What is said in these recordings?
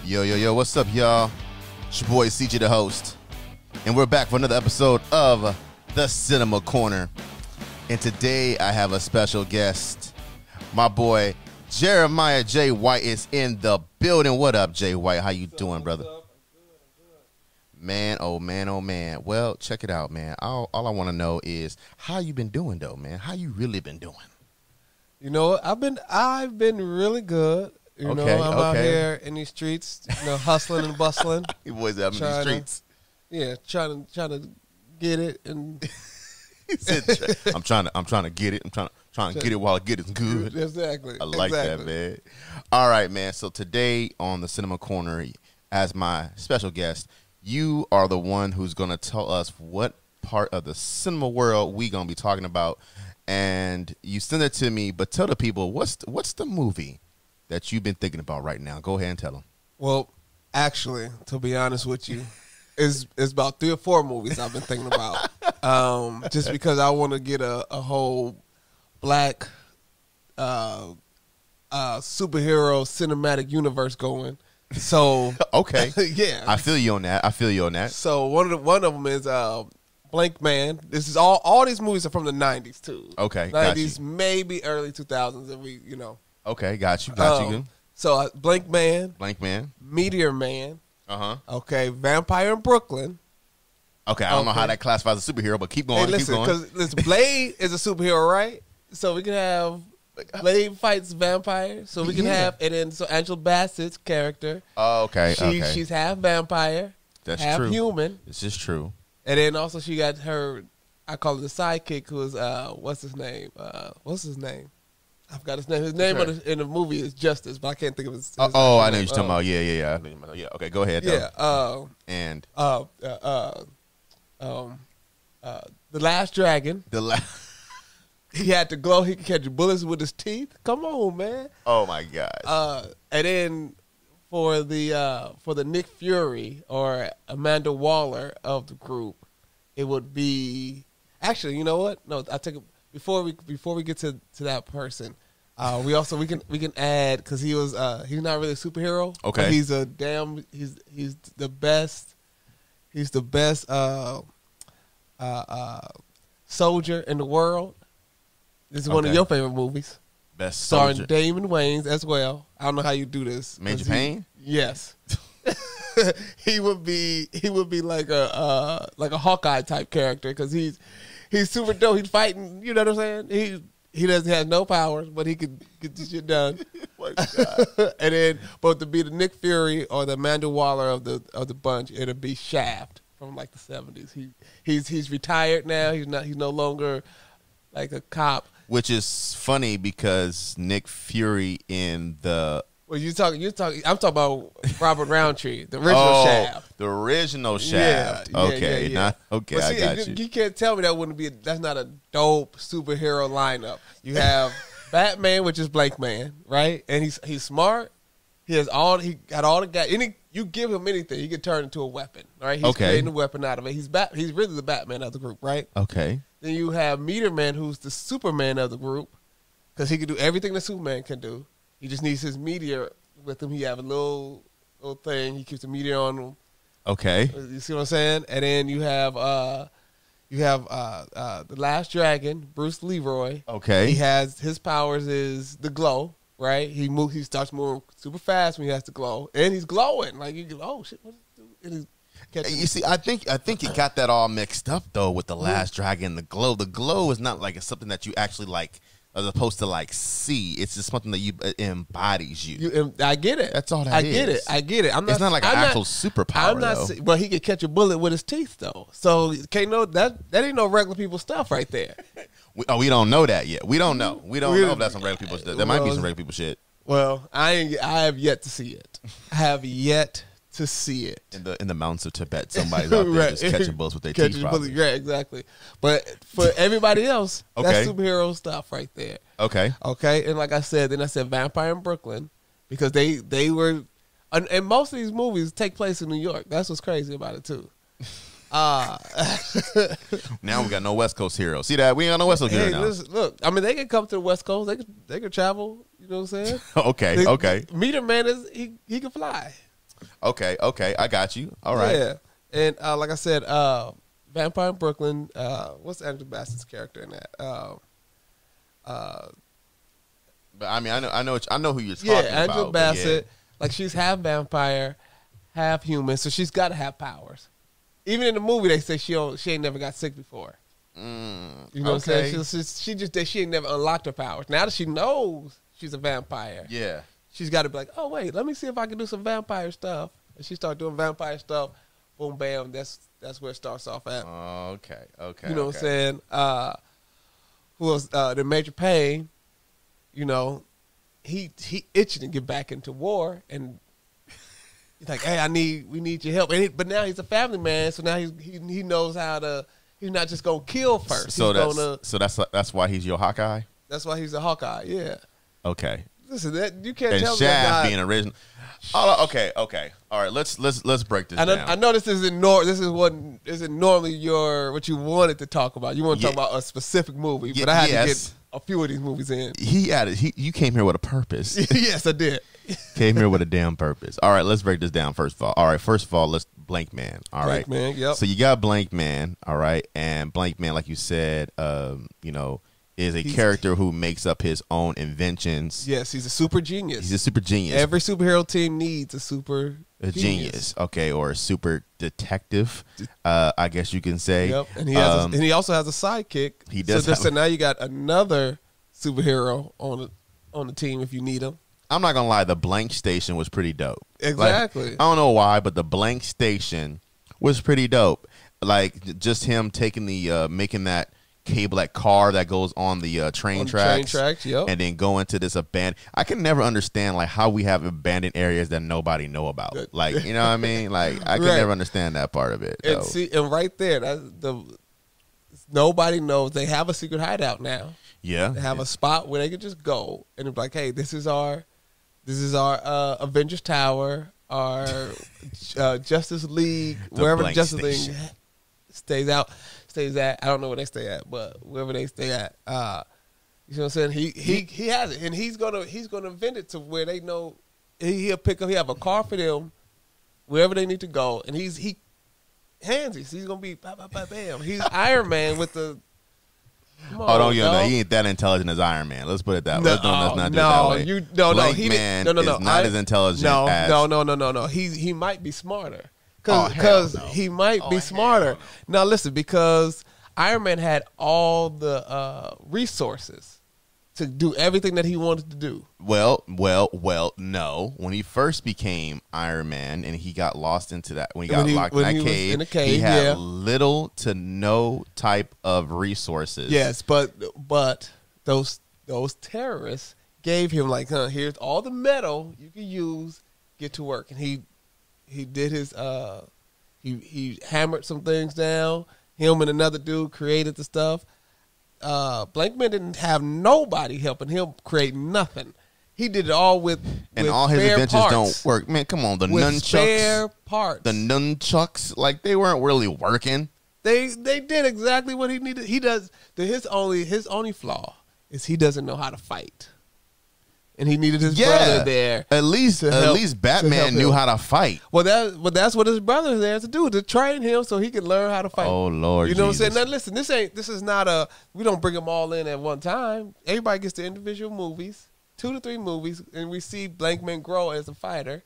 Yo, what's up, y'all? It's your boy, CJ the host. And we're back for another episode of The Cinema Corner. And today I have a special guest. My boy, Jeremiah J. White is in the building. What up, J. White? How you doing, brother? Man, oh man. Well, check it out, man. All I want to know is how you been doing, though, man. How you really been doing? You know, I've been really good. You know, I'm out here in these streets, hustling and bustling. You boys out in the streets. Trying to get it, and I'm trying to get it. I'm trying to get it while it gets good. Exactly. I like that, man. All right, man. So today on the Cinema Corner, as my special guest, you are the one who's gonna tell us what part of the cinema world we gonna be talking about. And you send it to me, but tell the people what's the movie that you've been thinking about right now. Go ahead and tell them. Well, actually, to be honest with you, it's about 3 or 4 movies I've been thinking about. Just because I want to get a whole black superhero cinematic universe going. So okay, yeah, I feel you on that. So one of them is Blank Man. This is all these movies are from the 90s too. Okay, 90s, maybe early 2000s, and Okay, got you. So Blank Man, Meteor Man. Okay, Vampire in Brooklyn. Okay, I don't know how that classifies as a superhero, but keep going. Hey, listen, because Blade is a superhero, right? So we can have Blade fights vampire. So we can have, and then so Angela Bassett's character. Oh, okay. She's half vampire, half human. This is true. And then also she got her, I call it the sidekick, who's what's his name? I forgot his name. His name in the movie is Justice, but I can't think of his I know what you're talking about. Yeah. Okay, go ahead. Yeah. The Last Dragon. He had to glow. He could catch bullets with his teeth. Come on, man. Oh my God. And then for the Nick Fury or Amanda Waller of the group, it would be actually. You know what? No, I take it before we get to that person. We can add, because he's not really a superhero. Okay. But he's the best. He's the best soldier in the world. This is one of your favorite movies. Best soldier. Starring Damon Wayans as well. I don't know how you do this. Major Payne? Yes. he would be like a Hawkeye type character, because he's super dope. He's fighting. You know what I'm saying? He doesn't have no powers, but he could get this shit done. My God. And then, but to be the Nick Fury or the Amanda Waller of the bunch, it'll be Shaft from like the 70s. He's retired now. He's no longer like a cop. Which is funny because Nick Fury in the... Well, you're talking. I'm talking about Robert Roundtree, the original Shaft. The original Shaft. Yeah, okay, yeah. Okay, but see, I got you. You can't tell me that's not a dope superhero lineup. You have Batman, which is Blank Man, right? And he's smart. He got all the guys. You give him anything, he can turn into a weapon, right? He's creating a weapon out of it. He's really the Batman of the group, right? Okay. Then you have Meteor Man, who's the Superman of the group, because he can do everything that Superman can do. He just needs his meteor with him. He have a little thing. He keeps the meteor on him. Okay. You see what I'm saying? And then you have the Last Dragon, Bruce Leroy. Okay. His powers is the glow, right? He starts moving super fast when he has the glow, and he's glowing. Like you go, oh shit, what is it? You see, I think you got that all mixed up though with the Last Dragon, the glow. The glow is not like it's something that you actually like, as opposed to like see. It's just something that it embodies you. I get it. That's all that is. I get it. It's not like an actual superpower. Though. But he could catch a bullet with his teeth though. So that ain't no regular people stuff right there. We don't know that yet. We don't know. We don't know if that's some regular people shit. There might be some regular people shit. Well, I have yet to see it. I have yet to see it. In the mountains of Tibet, somebody's out there just catching bullets with their teeth. Yeah, exactly. But for everybody else, that's superhero stuff right there. Okay. And like I said, then I said Vampire in Brooklyn, because they were, and most of these movies take place in New York. That's what's crazy about it too. Now we got no West Coast heroes. See that? We ain't got no West Coast heroes now. Listen, look, I mean, they can come to the West Coast. They can travel. You know what I'm saying? Okay. Meteor Man he can fly. Okay, I got you. All right. Yeah, and like I said, Vampire in Brooklyn. What's Angela Bassett's character in that? But I mean, I know who you're talking Yeah, about. Angela but Bassett. Like she's half vampire, half human, so she's got to have powers. Even in the movie, they say she ain't never got sick before. You know what I'm saying? She ain't never unlocked her powers. Now that she knows she's a vampire, Yeah. she's got to be like, oh wait, let me see if I can do some vampire stuff. And she start doing vampire stuff. Boom, bam. That's where it starts off at. Okay. You know what I'm saying? Who else? The Major Payne. You know, he itching to get back into war, and he's like, "Hey, we need your help." But now he's a family man, so now he knows how to. He's not just gonna kill first. So that's why he's your Hawkeye. That's why he's a Hawkeye. Yeah. Okay. Listen, you can't And tell me that Shaft guy. being original. Oh, okay. All right. Let's break this down. I know this isn't normally what you wanted to talk about. You want to talk about a specific movie, but I had to get a few of these movies in. You came here with a purpose. Yes, I did. Came here with a damn purpose. All right, let's break this down first of all. All right, first of all, let's Blank Man. All right, Blank Man, yep. So you got Blank Man, all right, and Blank Man, like you said, is a character who makes up his own inventions. Yes, he's a super genius. He's a super genius. Every superhero team needs a super genius, okay, or a super detective. I guess you can say. Yep, and he also has a sidekick. He does. So now you got another superhero on the team if you need him. I'm not gonna lie, the Blank Station was pretty dope. Exactly. Like, I don't know why, but the Blank Station was pretty dope. Like just him taking the making that car that goes on the train tracks, yep. And then go into this abandoned. I can never understand like how we have abandoned areas that nobody know about. Like, you know what I mean? Like I can never understand that part of it. And right there, nobody knows they have a secret hideout now. Yeah, they have a spot where they can just go and be like, hey, this is our Avengers Tower, our Justice League, wherever the Justice League stays at. I don't know where they stay at, but wherever they stay at, you know what I'm saying? He has it, and he's gonna invent it to where they know he'll pick up. He have a car for them wherever they need to go, and he handsy. So he's gonna be bam. He's Iron Man with the. No, he ain't that intelligent as Iron Man. Let's put it that way. Let's not do it that way. Is not as intelligent as... No. He might be smarter. Because he might be smarter. Now, listen, because Iron Man had all the resources to do everything that he wanted to do. Well, no. When he first became Iron Man and he got lost into that, when he got locked in that cave, he had little to no type of resources. Yes, but those terrorists gave him like, here's all the metal you can use, get to work. And he did his he hammered some things down. Him and another dude created the stuff. Blank Man didn't have nobody helping him create nothing. He did it all with all his inventions parts. Don't work. Man, come on, nunchucks. Spare parts. The nunchucks, like they weren't really working. They did exactly what he needed. He does. His only flaw is he doesn't know how to fight. And he needed his brother there. At least Batman knew how to fight. Well, that's what his brother's there to do, to train him so he can learn how to fight. Oh Lord, you know Jesus. what I'm saying? Now listen, this is not we don't bring them all in at one time. Everybody gets the individual movies, 2 to 3 movies, and we see Blank Man grow as a fighter.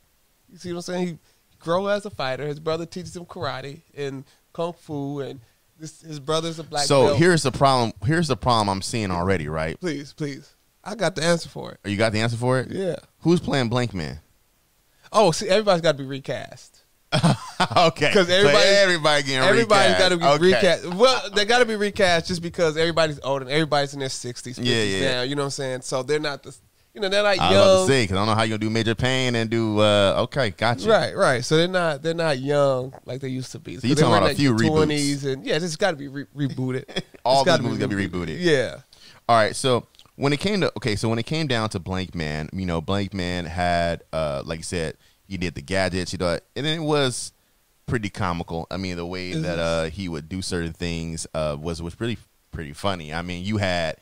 You see what I'm saying? He grow as a fighter. His brother teaches him karate and kung fu, and his brother's a black belt. So here's the problem. Here's the problem I'm seeing already. Right? Please. I got the answer for it. You got the answer for it? Yeah. Who's playing Blank Man? Oh, see, everybody's got to be recast. Okay. Because everybody's got to be recast. Well, they got to be recast just because everybody's old and everybody's in their 60s, 50s now. You know what I'm saying? So they're not they're not young. I was about to say, because I don't know how you're going to do Major Payne and do, okay, gotcha. Right. So they're not young like they used to be. So you're talking about a few reboots. 20s and this got to be rebooted. All these movies got to be rebooted. Yeah. All right, so when it came down to Blank Man, Blank Man had, like you said, he did the gadgets, and it was pretty comical. I mean, the way that he would do certain things was pretty funny. I mean, you had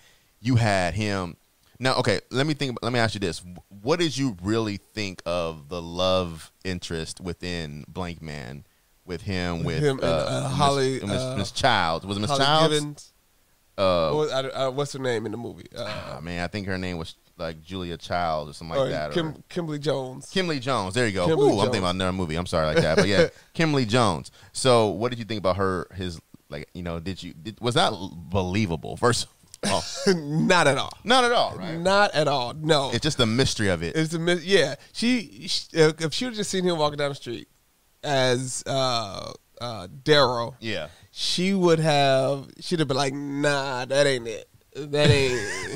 him. Now, okay, let me ask you this: what did you really think of the love interest within Blank Man, with him and, Holly, Miss Childs? Was it Miss Holly Childs? Gibbons. What's her name in the movie? Man, I think her name was like Julia Childs or something like that. Kimberly Jones. Kimberly Jones. There you go. Kimberly Ooh, I'm thinking about another movie. I'm sorry like that, but yeah, Kimberly Jones. So, what did you think about her? Was that believable? First of all, Not at all. not at all, right? Not at all. No. It's just the mystery of it. It's yeah. She if she would just seen him walking down the street as Darrow, Yeah. she'd have been like, nah, that ain't it.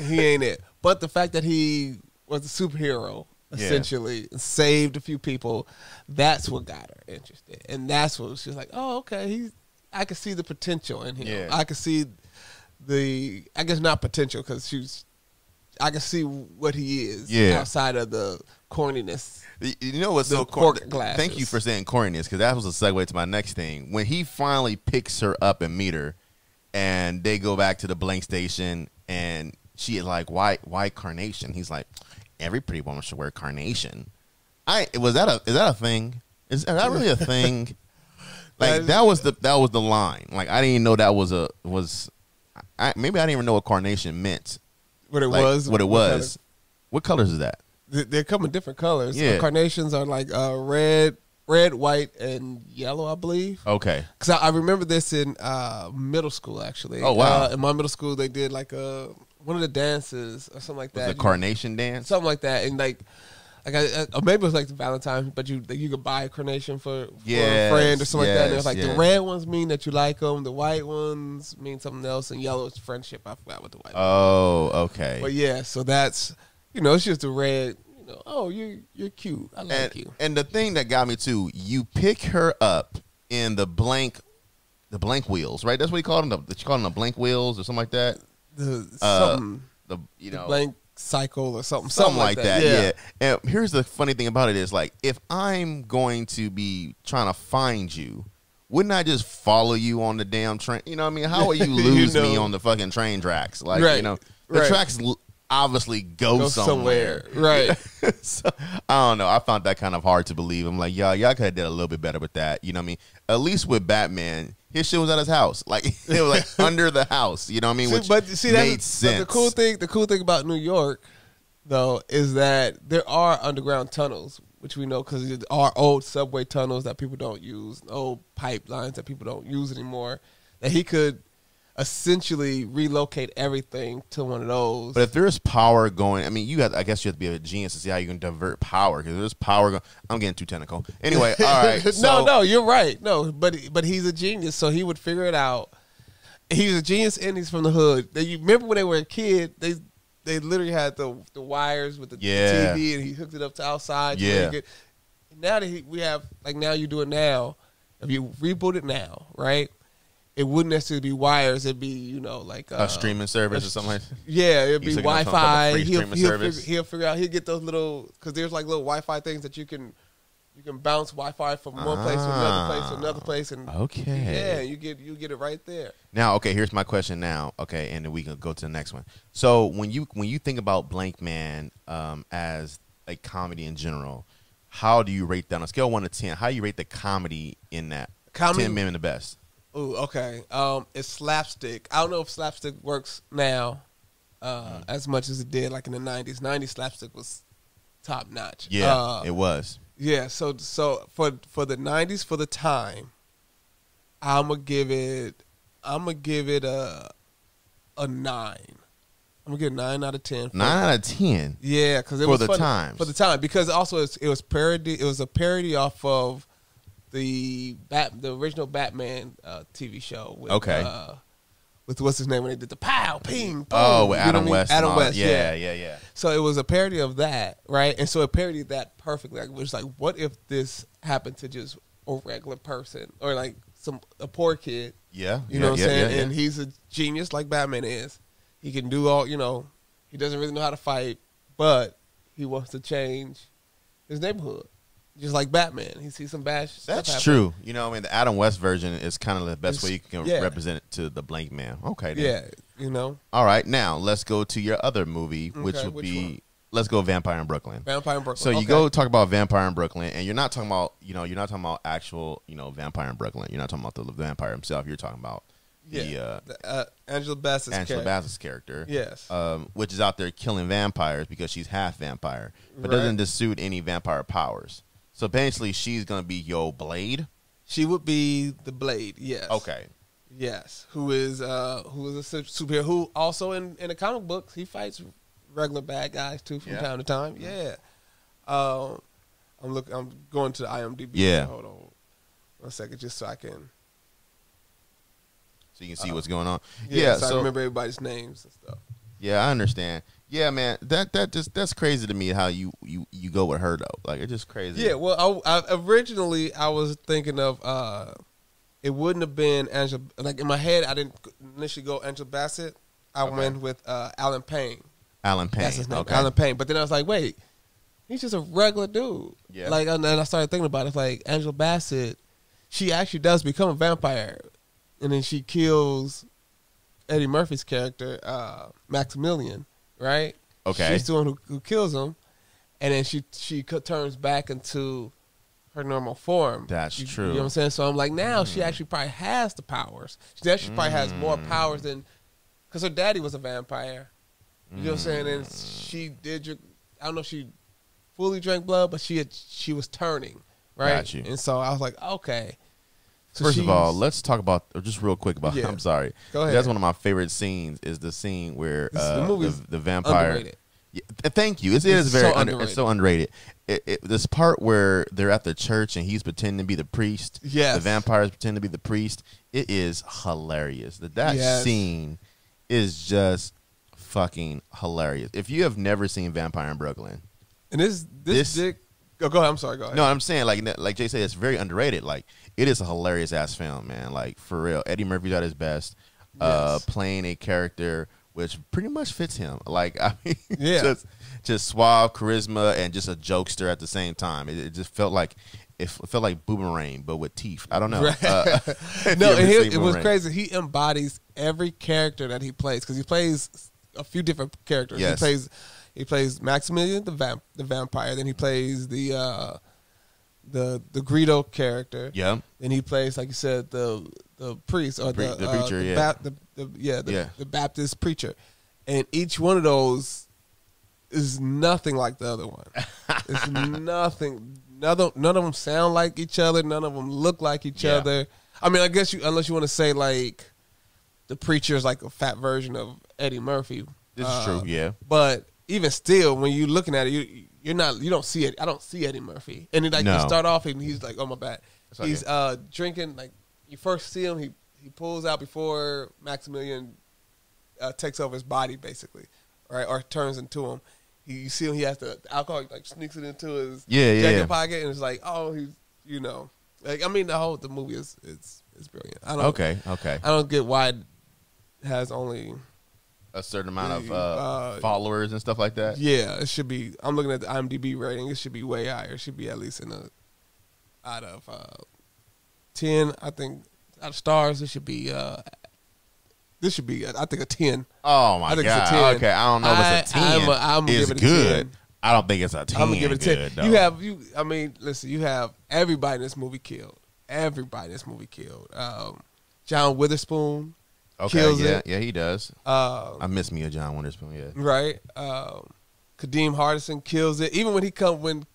He ain't it. But the fact that he was a superhero, essentially, saved a few people, that's what got her interested. And that's what she was like, oh, okay, I can see the potential in him. Yeah. I can see I guess not potential, because I can see what he is outside of the corniness. You know what's so corny? Thank you for saying corniness, because that was a segue to my next thing. When he finally picks her up and meet her, and they go back to the blank station, and she is like, "Why carnation?" He's like, "Every pretty woman should wear carnation." Is that a thing? Is that really a thing? Like that was the line. Like I didn't even know that maybe I didn't even know what carnation meant. What it was. What colors is that? They come in different colors. Yeah. Carnations are like red, white, and yellow, I believe. Okay. Because I remember this in middle school, actually. Oh, wow. In my middle school, they did like one of the dances or something like that. The carnation dance? Something like that. And like or maybe it was like the Valentine, but you could buy a carnation for a friend or something like that. And it was like the red ones mean that you like them, the white ones mean something else, and yellow is friendship. I forgot what the white. Oh, okay. But yeah, so that's it's just the red. Oh, you're cute. I like you. And the thing that got me too, you pick her up in the blank wheels, right? That's what you call them. You call them the blank wheels or something like that. The blank cycle or something like that. Yeah. And here's the funny thing about it is, like, if I'm going to be trying to find you, wouldn't I just follow you on the damn train? You know what I mean? How will you lose me on the fucking train tracks? Like, the tracks obviously go somewhere. Right. So, I don't know. I found that kind of hard to believe. I'm like, y'all could have did a little bit better with that. You know what I mean? At least with Batman, his shit was at his house. Like, it was like under the house. You know what I mean? Which made sense. The cool thing about New York, though, is that there are underground tunnels, which we know because there are old subway tunnels that people don't use, old pipelines that people don't use anymore, that he could essentially relocate everything to one of those. But if there's power going, I mean, I guess you have to be a genius to see how you can divert power, because there's power going. I'm getting too technical. Anyway, all right. So, no, you're right. No, but he's a genius, so he would figure it out. He's a genius, and he's from the hood. You remember when they were a kid? They literally had the wires with the TV, and he hooked it up to outside. Yeah. Now that we have, like, now you do it now. If you reboot it now, right? It wouldn't necessarily be wires. It'd be, like a streaming service or something like that. Yeah, it'd be Wi-Fi. He'll figure out. He'll get those little, because there's like little Wi-Fi things that you can bounce Wi-Fi from one place to another place to another place, and yeah, you get it right there. Now, okay, here's my question. Now, okay, and then we can go to the next one. So when you think about Blank Man as a comedy in general, how do you rate that on a scale of 1 to 10? How do you rate the comedy in that? 10 men the best. Ooh, okay. It's slapstick. I don't know if slapstick works now as much as it did like in the 90s. 90s slapstick was top notch. Yeah, it was. Yeah, so for the 90s, for the time, I'm gonna give it a 9. I'm gonna give it 9 out of 10. 9 out of 10. Yeah, because it was funny. For the time, because also it was parody. It was a parody off of the original Batman TV show. With what's his name when they did the pow, ping, boom. Oh, with Adam West. Adam West, yeah. So it was a parody of that, right? And so it parodied that perfectly. Like, it was like, what if this happened to just a regular person or like a poor kid? Yeah. You know what I'm saying? Yeah. And he's a genius like Batman is. He can do all, he doesn't really know how to fight, but he wants to change his neighborhood. Just like Batman. He sees some bad stuff happen. That's true. The Adam West version is kind of the best way you can represent it to the Blank Man. Okay. Then. Yeah. You know. All right, now let's go to your other movie, which Okay, would which be one? let's go Vampire in Brooklyn. Vampire in Brooklyn. So you go talk about Vampire in Brooklyn, and you're not talking about you're not talking about actual Vampire in Brooklyn. You're not talking about the vampire himself. You're talking about Angela Bassett's character. Yes. Which is out there killing vampires because she's half vampire, but doesn't dissuade any vampire powers. So basically, she's gonna be your Blade. She would be the Blade. Yes. Okay. Yes. Who is a superhero? Who also in the comic books he fights regular bad guys too from time to time. Yeah. I'm going to the IMDb. Yeah. Hold on 1 second, just so I can. So you can see what's going on. So I remember everybody's names and stuff. Yeah, I understand. Yeah, man, that's crazy to me how you go with her though. Like it's just crazy. Yeah, well, I originally I was thinking of it wouldn't have been Angela. Like in my head, I didn't initially go Angela Bassett. I went with Alan Payne. Alan Payne. That's his name. Okay. Alan Payne. But then I was like, wait, he's just a regular dude. Yeah. Like, and then I started thinking about it. It's like Angela Bassett, she actually does become a vampire, and then she kills Eddie Murphy's character, Maximilian. Right? Okay. She's the one who kills him, and then she turns back into her normal form. That's true. You know what I'm saying? So I'm like, now she actually probably has the powers. She actually probably has more powers than, because her daddy was a vampire. You know what I'm saying? And she did drink, I don't know if she fully drank blood, but she was turning, right? Got you. And so I was like, okay. So First of all, let's talk about just real quick about. Yeah. I'm sorry. Go ahead. That's one of my favorite scenes. Is the scene where The movie's the vampire. underrated. Yeah, thank you. It is very so it's so underrated. This part where they're at the church and he's pretending to be the priest. Yes. The vampires pretend to be the priest. It is hilarious. That Yes. scene is just fucking hilarious. If you have never seen Vampire in Brooklyn, And this dick. Oh, go ahead. I'm sorry. Go ahead. no, I'm saying like Jay said, it's very underrated. Like it is a hilarious ass film, man. Like for real, Eddie Murphy's at his best, Yes. playing a character which pretty much fits him. Like I mean, Yeah. just suave charisma and just a jokester at the same time. It just felt like Boomerang, but with teeth. I don't know. Right. If No, you ever and seen it was Boomerang. crazy. He embodies every character that he plays because he plays a few different characters. Yes. He plays Maximilian the vampire. Then he plays the Greedo character. Yeah. Then he plays, like you said, the priest or The preacher, yeah. The Baptist preacher, and each one of those is nothing like the other one. It's nothing. None of them sound like each other. None of them look like each Yeah. other. I mean, I guess unless you want to say like the preacher is like a fat version of Eddie Murphy. This is true. Yeah. But even still, when you're looking at it, you don't see it. I don't see Eddie Murphy. And then, No. you start off and he's like, oh my bad. It's okay. He's drinking, like you first see him, he pulls out before Maximilian takes over his body basically, right? Or turns into him. You see him, he has the alcohol, like sneaks it into his jacket pocket, and it's like, oh, he's like, I mean, the movie is brilliant. Okay. I don't get why it has only A certain amount of followers and stuff like that. Yeah, it should be. I'm looking at the IMDb rating. It should be way higher. It should be at least out of 10. I think out of stars, it should be. This should be, I think, a 10. Oh my I think it's a god! 10. Okay, I don't know if it's a 10. I'm it's giving it a good. 10. I don't think it's a 10. I'm gonna give it a 10. Good, though. I mean, listen. You have everybody in this movie killed. Everybody in this movie killed. John Witherspoon. Okay, kills yeah, it. yeah, he does. I miss me a John Witherspoon. Yeah, Right. Kadeem Hardison kills it. Even when Kadeem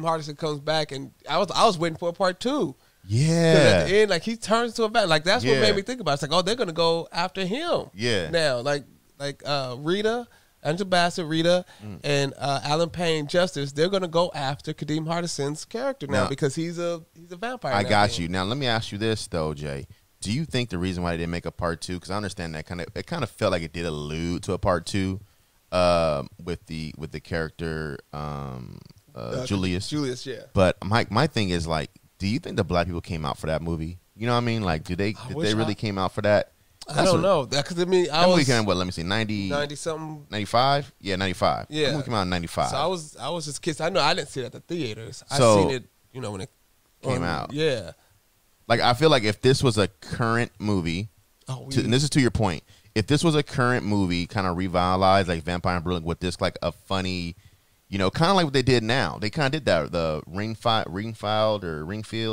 Hardison comes back, and I was waiting for a part 2. yeah. 'Cause at the end, like he turns to a bat. Like that's what Yeah. made me think about it. It's like, oh, they're gonna go after him. Yeah. Now, like Rita, Angela Bassett, Rita, and Alan Payne Justice, they're gonna go after Kadeem Hardison's character now because he's a vampire. I now, got man. you. Now let me ask you this though, Jay. Do you think the reason why they didn't make a part 2? Because I understand that it kind of felt like it did allude to a part 2, with the character Julius. Julius, yeah. But my thing is like, do you think the black people came out for that movie? You know what I mean? Like, did they really came out for that? I don't know. Because I mean, That movie came out, what? Let me see, 90 something. 95? Yeah, 95. Yeah. That movie came out in 95. So I was just kids. I know I didn't see it at the theaters. I So- seen it, when it Came out. Yeah. Like, I feel like if this was a current movie, Oh, and this is to your point, if this was a current movie, kind of revitalized like Vampire in Brooklyn with this like a funny, kind of like what they did now. They kind of did that. The Ringfield,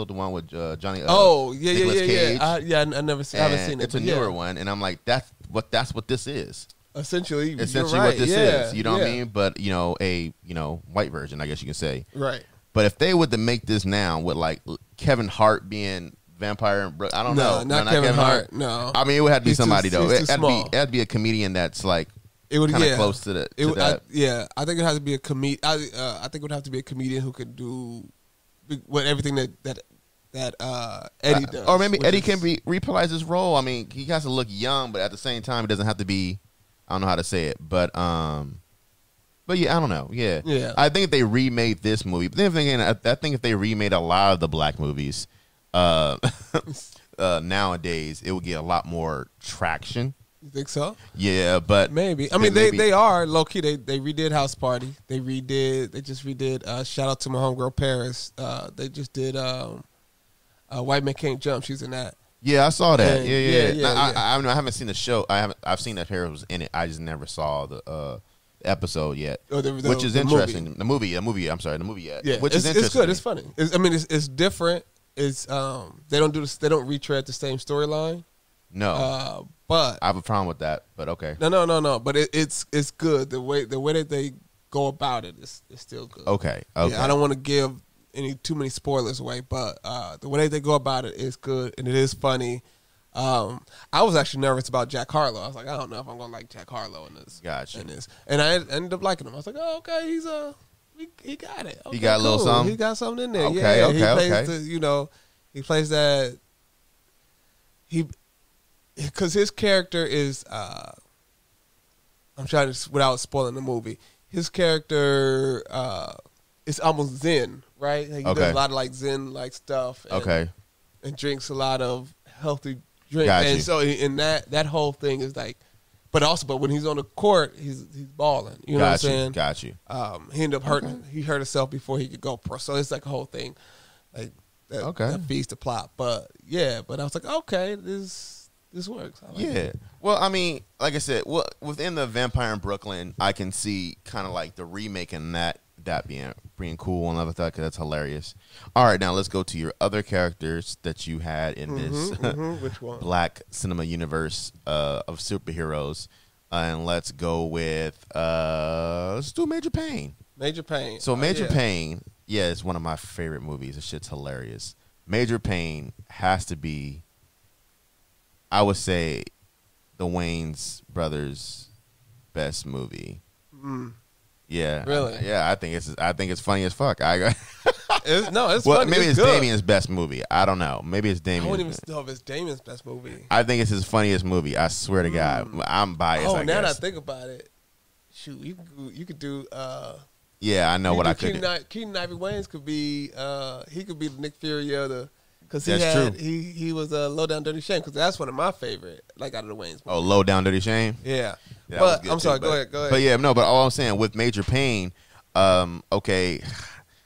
the one with Johnny. Nicolas Cage. I haven't seen it. It's a newer one, and I'm like, that's what this is. Essentially What right. this is. You know what I mean? But a white version, I guess you can say. Right. But if they were to make this now with like Kevin Hart being Vampire in Brooklyn, I don't know. Not Kevin Hart. No. I mean, it would have to be somebody though. It had to be a comedian that's like it would kind of close to that. I think it has to be a comedian. I think it would have to be a comedian who could do everything that Eddie does. Or maybe Eddie can reprise his role. I mean, he has to look young, but at the same time, it doesn't have to be. I don't know how to say it, but yeah, I don't know. Yeah, yeah. I think if they remade this movie, but then again, I think if they remade a lot of the black movies, nowadays, it would get a lot more traction. You think so? Yeah, but maybe. I mean, they are low key. They redid House Party. They just redid. Shout out to my homegirl Paris. They just did. White Man Can't Jump. She's in that. Yeah, I saw that. And yeah. I haven't seen the show. I've seen that Paris was in it. I just never saw the episode yet, which is interesting. Movie. The movie. I'm sorry, the movie yet. Yeah, which is interesting. It's good. It's funny. It's different. It's they don't do this. They don't retread the same storyline. No, but I have a problem with that. But okay. No. But it's good. The way that they go about it is still good. Okay. Yeah, I don't want to give too many spoilers away, but the way they go about it is good and it is funny. I was actually nervous about Jack Harlow. I was like, I don't know if I'm gonna like Jack Harlow in this. Gotcha. And I ended up liking him. I was like, oh, okay, he got it. Okay, he got a little something. He got something in there. Okay, yeah, okay, he plays he plays that. Because his character is. I'm trying to without spoiling the movie. His character is almost Zen, right? Like he does a lot of like Zen like stuff. And drinks a lot of healthy drink. Gotcha. And so in that whole thing is like, but when he's on the court, he's balling. You know what I'm saying? Got you. He ended up hurting. He hurt himself before he could go pro. So it's like a whole thing, like that feeds the plot. But I was like, okay, this works. I like it. Well, I mean, like I said, within the Vampire in Brooklyn, I can see kind of like the remake and that being cool and that because that's hilarious. All right, now let's go to your other characters that you had in this Which one? black cinema universe of superheroes, and let's go with let's do Major Payne. Major Payne. So Major Payne, it's one of my favorite movies. This shit's hilarious. Major Payne has to be, I would say, the Wayans brothers' best movie. Yeah, really. Yeah, I think it's funny as fuck. It's well, funny. Maybe it's good. Damien's best movie. I don't know. Maybe it's Damien's. I wouldn't even know if it's Damien's best movie. I think it's his funniest movie. I swear to God, I'm biased. Oh, now that I think about it, shoot, you could do. Yeah, I know what I could do. Keaton Ivy Wayans could be. He could be the Nick Fury of the. Because true. He was a Low Down Dirty Shame because that's one of my favorite out of the Wayans movies. Oh, Low Down Dirty Shame. Yeah. But I'm sorry. Go ahead. But yeah, no. But all I'm saying with Major Payne, okay,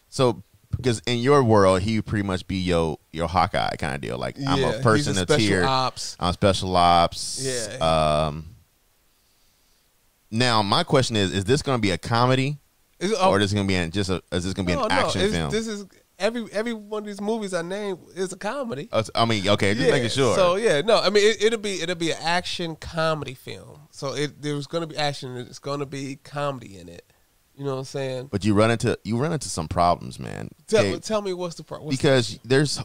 so because in your world he would pretty much be your Hawkeye kind of deal. Like I'm a person of tier. I'm special ops. Yeah. Now my question is this going to be a comedy, or is this going to be is this going to be an action film? This is. Every one of these movies I named is a comedy. I mean, okay, just making sure. So I mean, it'll be an action comedy film. So there's going to be action. It's going to be comedy in it. You know what I'm saying? But you run into some problems, man. Tell me what's the problem? Because there's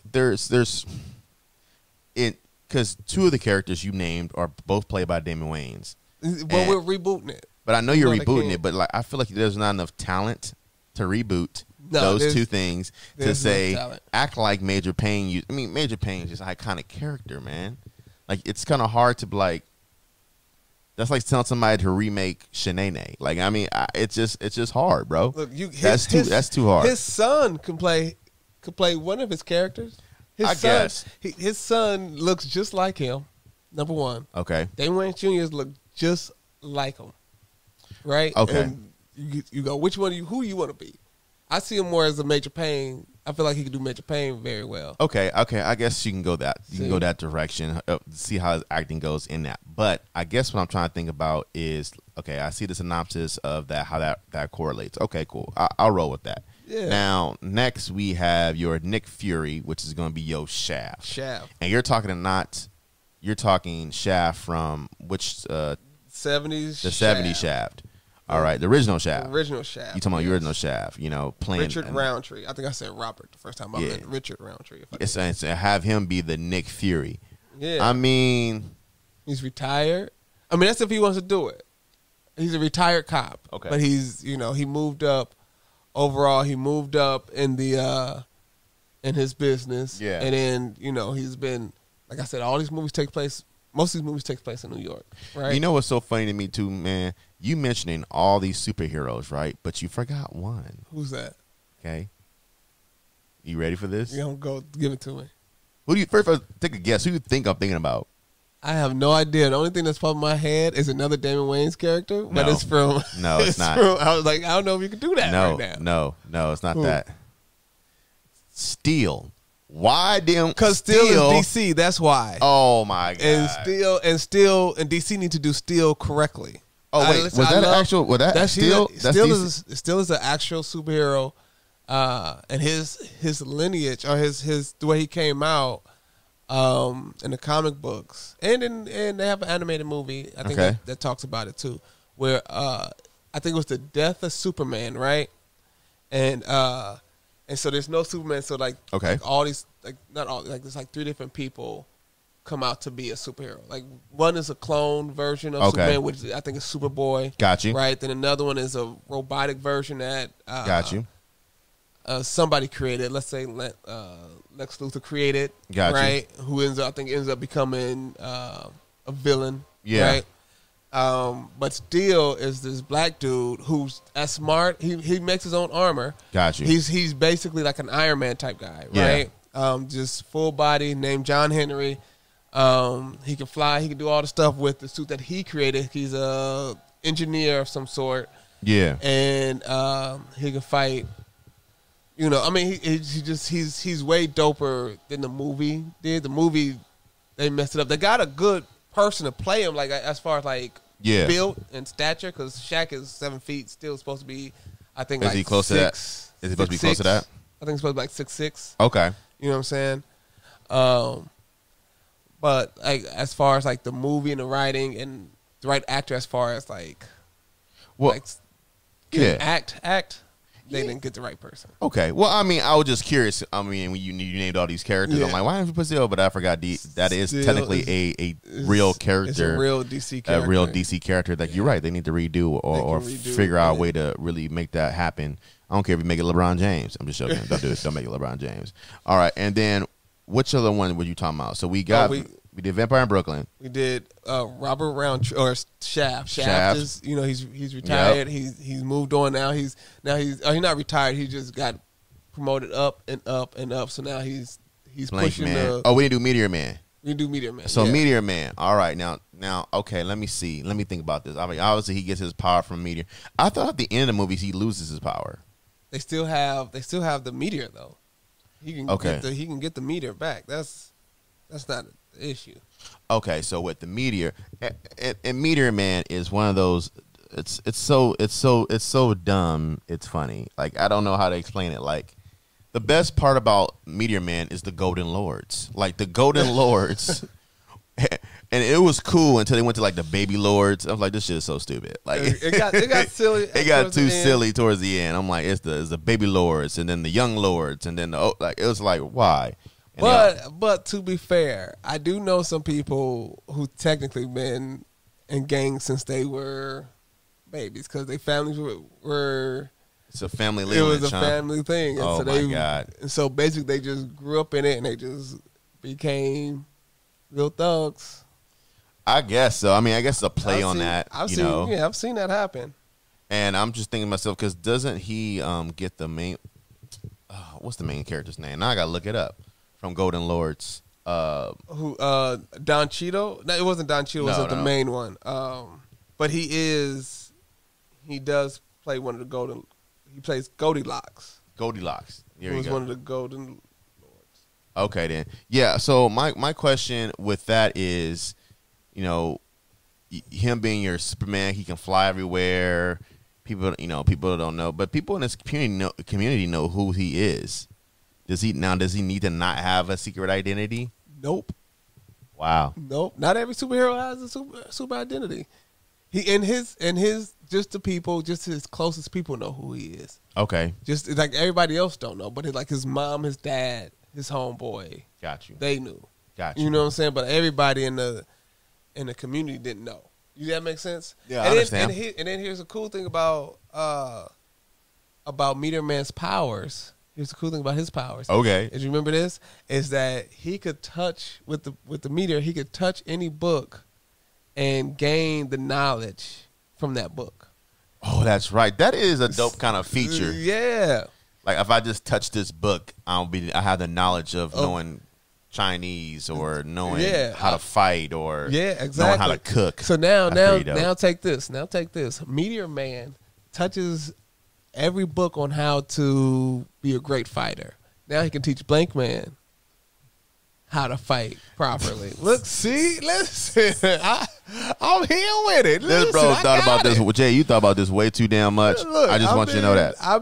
because two of the characters you named are both played by Damon Wayans. Well, we're rebooting it. But I know you're rebooting it. But like, I feel like there's not enough talent to reboot. Those two things to say act like Major Payne. I mean, Major Payne is just an iconic character, man. Like it's kind of hard to like. That's like telling somebody to remake Shanae. Like I mean, it's just hard, bro. Look, that's too hard. His son could play one of his characters. His son looks just like him. Number one, okay. Damon Wayans Jr. look just like him, right? Okay. And you go, which one? Who you want to be? I see him more as a Major Payne I feel like he could do Major Payne very well. Okay. I guess you can go that. You can See? go that direction. See how his acting goes in that. But I guess what I'm trying to think about is, okay, I see the synopsis of that, how that correlates. Okay, cool. I'll roll with that. Yeah. Now, next we have your Nick Fury, which is going to be your Shaft. Shaft. And you're talking Shaft from which 70s. the 70s Shaft. All right, the original Shaft. Original Shaft. You talking about your original Shaft? You know, playing Richard Roundtree. I think I said Robert the first time. I meant Richard Roundtree. It's have him be the Nick Fury. Yeah. I mean, he's retired. I mean, that's if he wants to do it. He's a retired cop. Okay. But he's, he moved up. Overall, he moved up in in his business. Yeah. And then, he's been, like I said, most of these movies take place in New York, right? You know what's so funny to me too, man? You mentioning all these superheroes, right? But you forgot one. Who's that? Okay. You ready for this? You don't go give it to me. Who do you first take a guess? Who do you think I'm thinking about? I have no idea. The only thing that's popping in my head is another Damon Wayans character, but No. it's from. No, it's not. I was like, I don't know if you can do that right now. No, it's not Who? that. Steel. Why them? Because Steel is DC. That's why. Oh my god. And Steel and DC need to do Steel correctly. Oh wait, was that an actual? Was that Steel? That's DC? Steel is an actual superhero, and his lineage or his the way he came out, in the comic books, and they have an animated movie. I think that talks about it too, where I think it was the death of Superman, right? And so there's no Superman. So like all these not all there's like 3 different people come out to be a superhero. Like one is a clone version of Superman, which I think is Superboy. Got you. Right. Then another one is a robotic version that got you. Somebody created. Let's say Lex Luthor created. Got you. Right. Who ends up becoming a villain. Yeah. Right. But Steel is this black dude who's as smart. He makes his own armor. Got you. He's basically like an Iron Man type guy, right? Just full body, named John Henry. He can fly. He can do all the stuff with the suit that he created. He's a engineer of some sort. Yeah. And he can fight. I mean, he's way doper than the movie did. The movie, they messed it up. They got a good person to play him, like as far as like build and stature, because Shaq is 7 feet, still supposed to be, I think, is like he close 6, to that? Is he supposed to be close to that? I think he's supposed to be like 6'6". Okay. You know what I'm saying? But like as far as like the movie and the writing and the right actor, as far as like, act. They didn't get the right person. Okay. Well, I mean, I was just curious. I mean, when you named all these characters, I'm like, why didn't you put Steel? But I forgot that is technically a real character. It's a real DC character. A real DC character. Like, you're right. They need to redo or figure out a way to really make that happen. I don't care if you make it LeBron James. I'm just joking. Don't do it. Don't make it LeBron James. All right. And then, which other one were you talking about? So we got... We did Vampire in Brooklyn. We did Robert Roundtree or Shaft. Shaft is, he's retired. Yep. He's moved on now. He's not retired. He just got promoted up and up and up. So now he's pushing Man. the. We didn't do Meteor Man. We do Meteor Man. So Meteor Man. All right, now okay. Let me see. Let me think about this. I mean, obviously he gets his power from Meteor. I thought at the end of the movies he loses his power. They still have the Meteor though. He can get the Meteor back. That's not an issue. Okay, so with the Meteor, and Meteor Man is one of those. It's so dumb. It's funny. Like, I don't know how to explain it. Like, the best part about Meteor Man is the Golden Lords. Like, the Golden Lords, and it was cool until they went to like the Baby Lords. I was like, this shit is so stupid. Like, it got silly. It got too silly towards the end. I'm like, it's the Baby Lords, and then the Young Lords, and then it was like, why? But to be fair, I do know some people who technically been in gangs since they were babies because their families were. It's a family lineage. It was a family thing. And oh so my God! And so basically, they just grew up in it and they just became real thugs. I guess so. I mean, I guess it's a play on that. I've seen that happen. And I'm just thinking to myself, because doesn't he get the main? What's the main character's name? Now I gotta look it up. From Golden Lords. Don Cheeto? No, it wasn't Don Cheeto. It wasn't the main one. But he does play one of the Golden. He plays Goldilocks. Goldilocks. Here who you was go. one of the Golden Lords. Okay, then. Yeah, so my question with that is, you know, him being your Superman, he can fly everywhere. People don't know, but people in this community know who he is. Does he need to not have a secret identity? Nope. Wow. Nope. Not every superhero has a super identity. He and his just the people, just his closest people know who he is. Okay. Just like everybody else don't know, but like his mom, his dad, his homeboy, Got you. they knew. Got you. You know what I'm saying? But everybody in the community didn't know. Does that make sense? Yeah, I and understand. And then here's a cool thing about Meteor Man's powers. Here's the cool thing about his powers. Okay. Is you remember this? Is that he could touch with the meteor, he could touch any book and gain the knowledge from that book. Oh, that's right. That is a dope kind of feature. Yeah. Like if I just touch this book, I have the knowledge of knowing Chinese or knowing how to fight or knowing how to cook. So now take this. Now take this. Meteor Man touches every book on how to be a great fighter. Now he can teach Blank Man how to fight properly. Look, see, listen, I'm here with it. This bro thought about this. Jay, you thought about this way too damn much. Look, I just want you to know that. I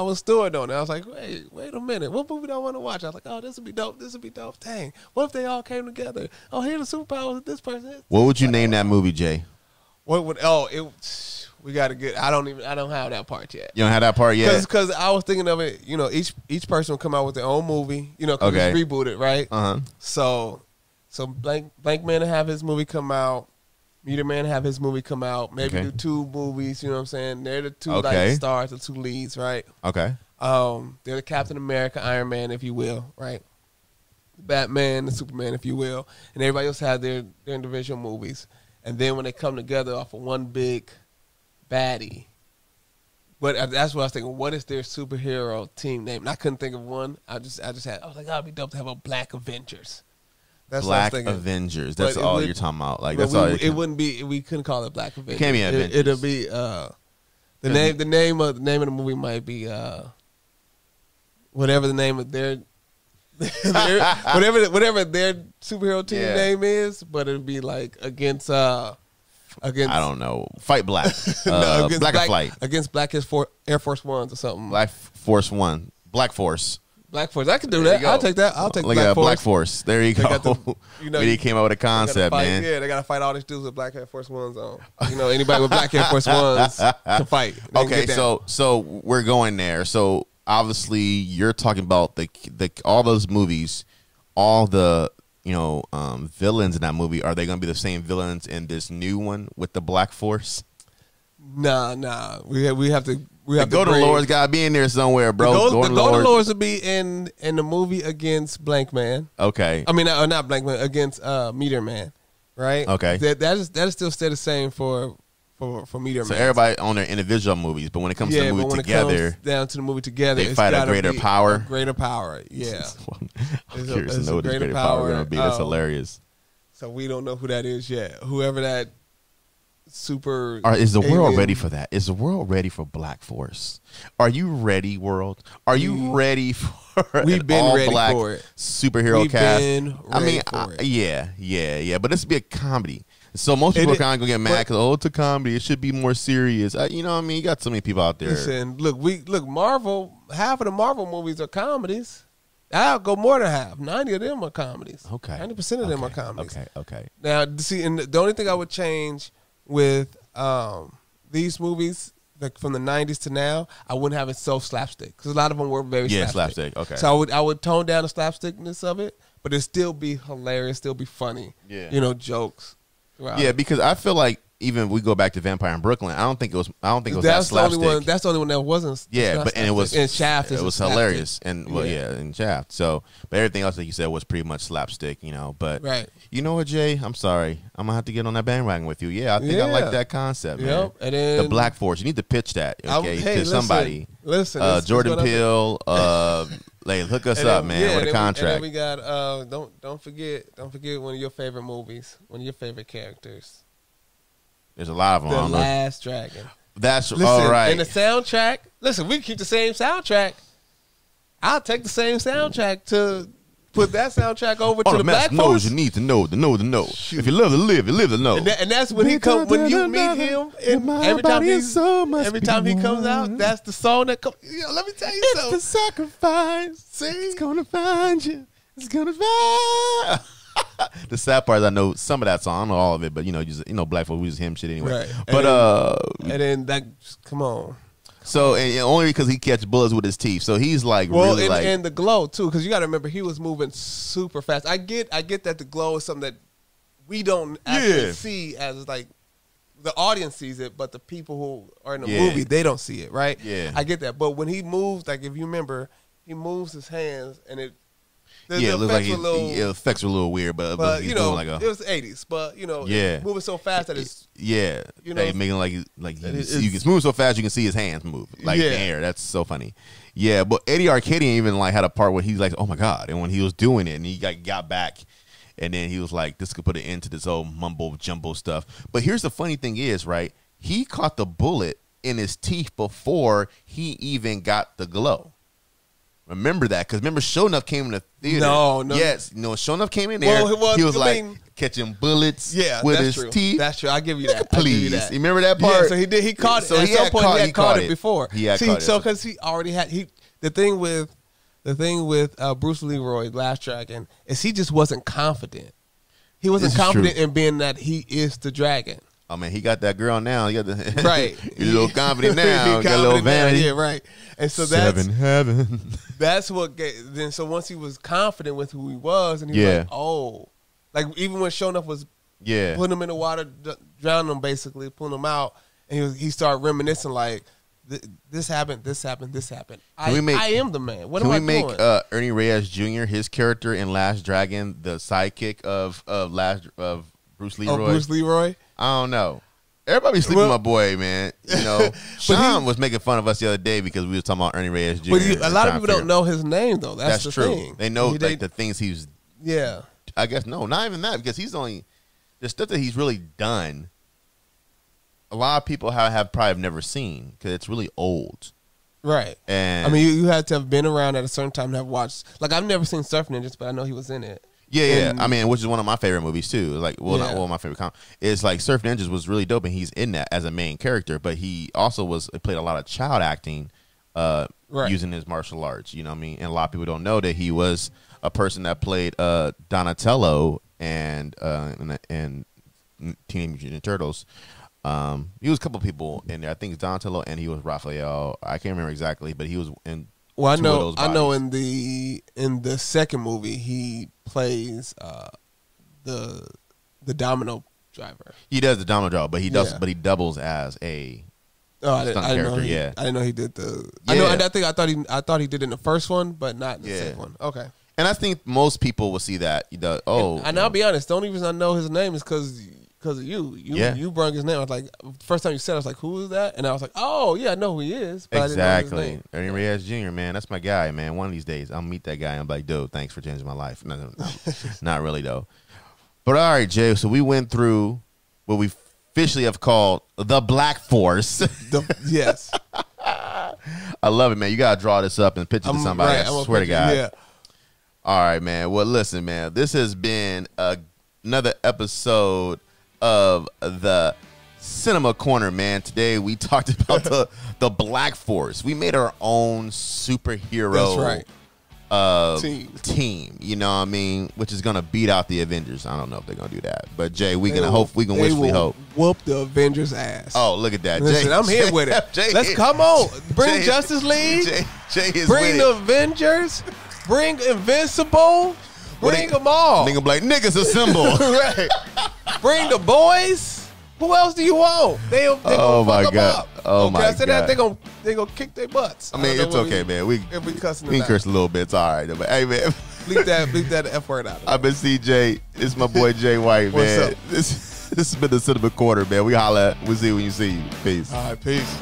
was stored on it. I was like, wait a minute. What movie do I want to watch? I was like, oh, this would be dope. This would be dope. Dang. What if they all came together? Oh, here are the superpowers of this person. What would you name that movie, Jay? We got to get. I don't have that part yet. You don't have that part yet? Because I was thinking of it. You know, each person will come out with their own movie. You know, because it's rebooted, right? So Blank Man will have his movie come out. Meteor Man have his movie come out. Maybe do 2 movies. You know what I'm saying? They're the 2 like stars, the 2 leads, right? Okay. They're the Captain America, Iron Man, if you will, right? Batman, the Superman, if you will, and everybody else have their individual movies. And then when they come together off of one big baddie. But that's what I was thinking. What is their superhero team name? And I couldn't think of one. I was like, that'd be dope to have a Black Avengers. That's Black Avengers. That's all you're talking about. Like that's all. It wouldn't be. We couldn't call it Black Avengers. It can't be Avengers. It'll be the name of the movie might be whatever the name of their whatever their superhero team name is. But it'll be like against I don't know. Fight Black. Black Flight. Against Black Air Force Ones or something. Black Force One. Black Force. Black Force. I can do that. I'll take that. I'll take Black Force. Black Force. There you go. He came up with a concept, man. Yeah, they got to fight all these dudes with Black Air Force Ones on. You know, anybody with Black Air Force Ones can fight. Okay, so we're going there. So obviously you're talking about the all those movies, all the villains in that movie. Are they going to be the same villains in this new one with the Black Force? Nah. We have to. The Golden Lords got to be in there somewhere, bro. The Golden Lords will be in the movie against Blank Man. Okay. I mean, not Blank Man, against Meteor Man, right? Okay. That is still stay the same for Meteor Man. So everybody on their individual movies, but when it comes to the movie together, it comes down to the movie together, they fight a greater power. Greater power, yeah. I'm curious to know what this greater power is going to be. That's hilarious. So we don't know who that is yet. Whoever that super is the world ready for that? Is the world ready for Black Force? Are you ready, world? Are you ready for We've been ready for it. Superhero cast? Been ready for it. Yeah. But this would be a comedy. So most people are kind of going to get mad because, it's a comedy. It should be more serious. You know what I mean? You got so many people out there. Listen, look, Marvel, half of the Marvel movies are comedies. I'll go more than half. 90 of them are comedies. Okay. 90% of them are comedies. Okay. Now, see, and the only thing I would change with these movies from the 90s to now, I wouldn't have it so slapstick because a lot of them were very slapstick. Okay. So I would tone down the slapstickness of it, but it'd still be hilarious, still be funny. Yeah. Jokes. Throughout. Yeah, because I feel like even we go back to Vampire in Brooklyn, I don't think it was that slapstick. That's the only one that wasn't. Yeah, and it was in Shaft. It was hilarious, and in Shaft. So, but everything else that you said was pretty much slapstick, But right. You know what, Jay? I'm sorry, I'm gonna have to get on that bandwagon with you. Yeah, I think I like that concept, man. And then the Black Force. You need to pitch that, to somebody. Listen, Jordan Peele, hook us up, man, with a contract. And then we got don't forget one of your favorite movies, one of your favorite characters. There's a lot of them. The Last Dragon. That's all right. And the soundtrack. Listen, we can keep the same soundtrack. I'll take the same soundtrack to put that soundtrack over to All the Black knows Force. you need to know to know to know. Shoot. If you love to live, you live to know. And that's when he come when you meet him. And every time he comes out, that's the song that comes. Let me tell you It's something. the sacrifice. See? It's gonna find you. It's gonna find. The sad part is I know some of that song. I don't know all of it, but Black Folk, we just him shit anyway. Right. But And then that, come on. so and only because he catch bullets with his teeth, so he's like Well, really like and the glow too, because you got to remember he was moving super fast. I get that the glow is something that we don't actually see as like the audience sees it, but the people who are in the movie, they don't see it, right? Yeah, I get that. But when he moves, like if you remember, he moves his hands and it. It looks like the effects are a little weird, but you know, like it was the 80s, but it's moving so fast that it's making like you can move so fast you can see his hands move like in the air. That's so funny. Yeah, but Eddie Arcadian even like had a part where he's like, oh my god, and when he was doing it and he got back, and then he was like, this could put an end to this whole mumbo jumbo stuff. But here's the funny thing is, right? He caught the bullet in his teeth before he even got the glow. Remember that, because remember, Sho'nuff came in the theater. No. Yes, Sho'nuff came in there. He was catching bullets with his teeth. That's true. I give you that. Please, you remember that part? Yeah, so he did. He caught it. So at some point, he had caught it before. He had caught it. So because he already had the thing with Bruce Leroy, Last Dragon, is he just wasn't confident. He wasn't confident in being that he is the dragon. Oh man, he got that girl now. He got the right. He's a little confident now. Got a little vanity. Yeah, right. And so Seven heaven. That's what. Then so once he was confident with who he was, and he was like, oh, like even when Sho'nuff was putting him in the water, drowning him basically, pulling him out, and he started reminiscing like, this happened, this happened, this happened. I am the man. What am I doing? Can we make Ernie Reyes Jr. his character in Last Dragon the sidekick of Bruce Leroy? Oh, Bruce Leroy. I don't know. Everybody sleeping my boy, man. Sean was making fun of us the other day because we were talking about Ernie Reyes Jr. But a lot of people don't know his name, though. That's the true. thing. They know like the things he's. Yeah. I guess no, not even that, because he's only the stuff that he's really done. A lot of people have probably never seen because it's really old. Right. And I mean, you had to have been around at a certain time to have watched. Like I've never seen Surf Ninjas, but I know he was in it. Yeah. I mean, which is one of my favorite movies too. Like, not my favorite comic. It's like Surf Ninjas was really dope, and he's in that as a main character. But he also played a lot of child acting, using his martial arts. You know what I mean? And a lot of people don't know that he was a person that played Donatello and Teenage Mutant Ninja Turtles. He was a couple people in there. I think it's Donatello, and he was Raphael. I can't remember exactly, but he was in. Well, I know in the second movie he plays the domino driver. He does the domino driver, but he doubles as a stunt character. I didn't know he did the. Yeah. I thought he did in the first one, but not in the second one. Okay. And I think most people will see that. And I'll be honest. The only reason I know his name is because of you. You brought his name. I was like, first time you said it, I was like, who is that? And I was like, oh yeah, I know who he is. But exactly. I didn't know his name. Ernie Reyes Jr., man, that's my guy, man. One of these days I'll meet that guy and I'm like, dude, thanks for changing my life. No, not really though. But all right, Jay, so we went through what we officially have called the Black Force. Yes. I love it, man. You gotta draw this up and pitch it to somebody. I swear to God. Yeah. All right, man. Well, listen, man. This has been another episode of the Cinema Corner, man. Today we talked about the Black Force. We made our own superhero team. You know what I mean? Which is gonna beat out the Avengers. I don't know if they're gonna do that, but Jay, we can wishfully hope. Whoop the Avengers ass. Oh, look at that, Listen, Jay. I'm here with it. Let's come on. Bring Justice League. Jay is bring the Avengers. Bring Invincible. Bring them all. Nigga like niggas assemble. Right. Bring the boys. Who else do you want? They oh my God. Oh my God. That they gonna kick their butts. I mean, it's okay, man. We can curse a little bit. It's all right, but hey, man. Bleep that F word out. I've been CJ. It's my boy Jay White, man. What's up? This has been the Cinema Corner, man. We holla. We'll see you when you see you. Peace. All right, peace.